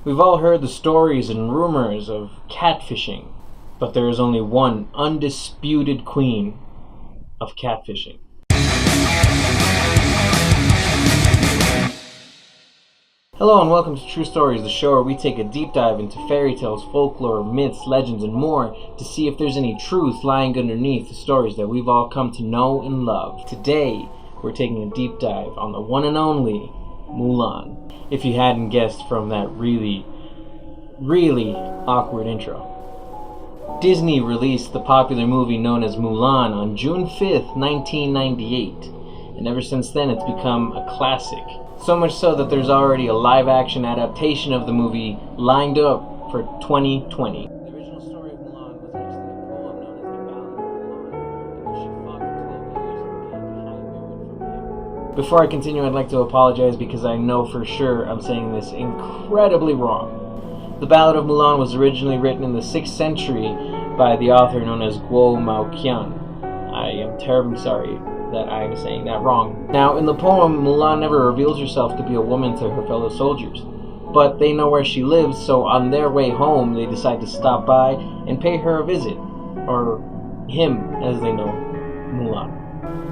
We've all heard the stories and rumors of catfishing, but there is only one undisputed queen of catfishing. Hello and welcome to True Stories, the show where we take a deep dive into fairy tales, folklore, myths, legends, and more to see if there's any truth lying underneath the stories that we've all come to know and love. Today, we're taking a deep dive on the one and only Mulan. If you hadn't guessed from that really awkward intro. Disney released the popular movie known as Mulan on June 5th, 1998, and ever since then it's become a classic. So much so that there's already a live-action adaptation of the movie lined up for 2020. The original story of Mulan was actually a poem known as the Ballad of Mulan, in which she fought for 12 years and gained high merit from the Emperor. Before I continue, I'd like to apologize because I know for sure I'm saying this incredibly wrong. The Ballad of Mulan was originally written in the 6th century by the author known as Guo Maoqian. I am terribly sorry that I am saying that wrong. Now, in the poem, Mulan never reveals herself to be a woman to her fellow soldiers, but they know where she lives, so on their way home, they decide to stop by and pay her a visit, or him, as they know Mulan.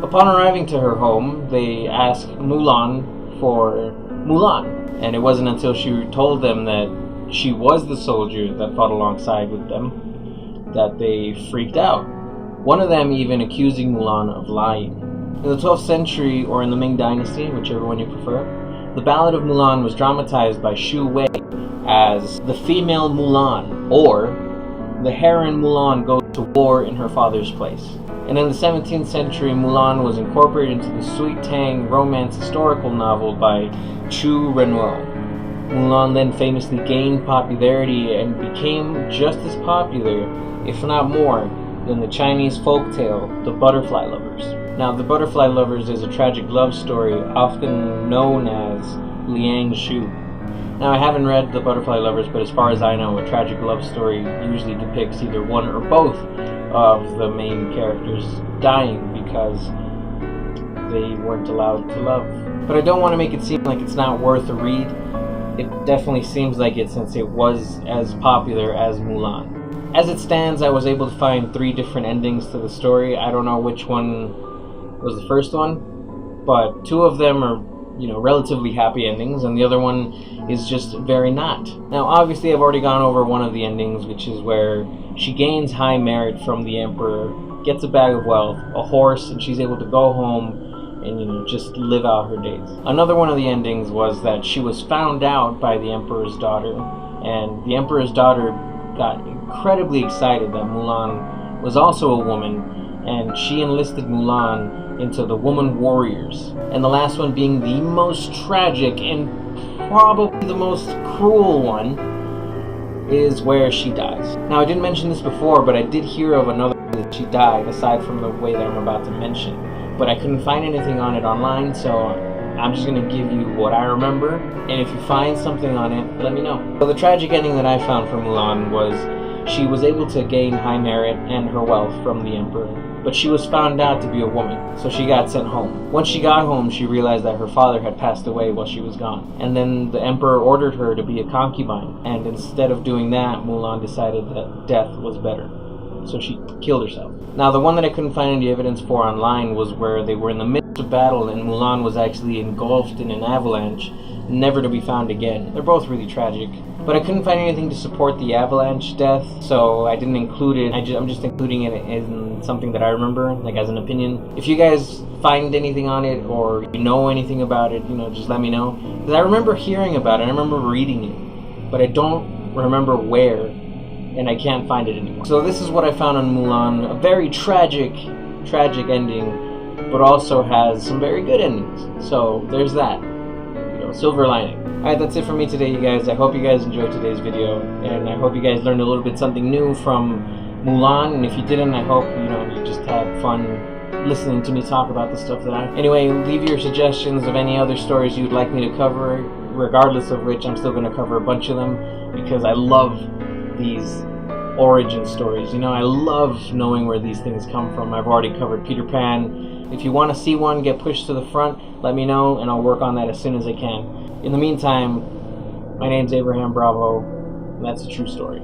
Upon arriving to her home, they ask Mulan for Mulan, and it wasn't until she told them that she was the soldier that fought alongside with them that they freaked out. One of them even accusing Mulan of lying. In the 12th century, or in the Ming Dynasty, whichever one you prefer, the Ballad of Mulan was dramatized by Xu Wei as the female Mulan, or the heroine Mulan goes to war in her father's place. And in the 17th century, Mulan was incorporated into the sweet tang romance historical novel by Chu Renwo. Mulan then famously gained popularity and became just as popular, if not more, than the Chinese folktale, The Butterfly Lovers. Now, The Butterfly Lovers is a tragic love story often known as Liang Shu. Now, I haven't read The Butterfly Lovers, but as far as I know, a tragic love story usually depicts either one or both of the main characters dying because they weren't allowed to love. But I don't want to make it seem like it's not worth a read. It definitely seems like it since it was as popular as Mulan. As it stands, I was able to find 3 different endings to the story. I don't know which one was the first one, but 2 of them are, relatively happy endings, and the other one is just very not. Now, obviously, I've already gone over one of the endings, which is where she gains high merit from the Emperor, gets a bag of wealth, a horse, and she's able to go home and just live out her days. Another one of the endings was that she was found out by the Emperor's daughter, and the Emperor's daughter got incredibly excited that Mulan was also a woman, and she enlisted Mulan into the Woman Warriors. And the last one being the most tragic and probably the most cruel one is where she dies. Now, I didn't mention this before, but I did hear of another way that she died aside from the way that I'm about to mention. But I couldn't find anything on it online, so I'm just going to give you what I remember, and if you find something on it, let me know. So the tragic ending that I found for Mulan was she was able to gain high merit and her wealth from the Emperor, but she was found out to be a woman, so she got sent home. Once she got home, she realized that her father had passed away while she was gone, and then the Emperor ordered her to be a concubine, and instead of doing that, Mulan decided that death was better. So she killed herself. Now, the one that I couldn't find any evidence for online was where they were in the midst of battle and Mulan was actually engulfed in an avalanche, never to be found again. They're both really tragic. But I couldn't find anything to support the avalanche death, so I didn't include it. I'm just including it in something that I remember, like as an opinion. If you guys find anything on it or you know anything about it, just let me know. Because I remember hearing about it, I remember reading it, but I don't remember where, and I can't find it anymore. So this is what I found on Mulan, a very tragic ending, but also has some very good endings. So there's that, silver lining. Alright, that's it for me today, you guys. I hope you guys enjoyed today's video, and I hope you guys learned a little bit something new from Mulan, and if you didn't, I hope, you just had fun listening to me talk about the stuff that Anyway, leave your suggestions of any other stories you'd like me to cover, regardless of which I'm still going to cover a bunch of them, because I love these origin stories. I love knowing where these things come from. I've already covered Peter Pan. If you want to see one get pushed to the front, let me know, and I'll work on that as soon as I can. In the meantime, My name's Abraham Bravo, and that's a true story.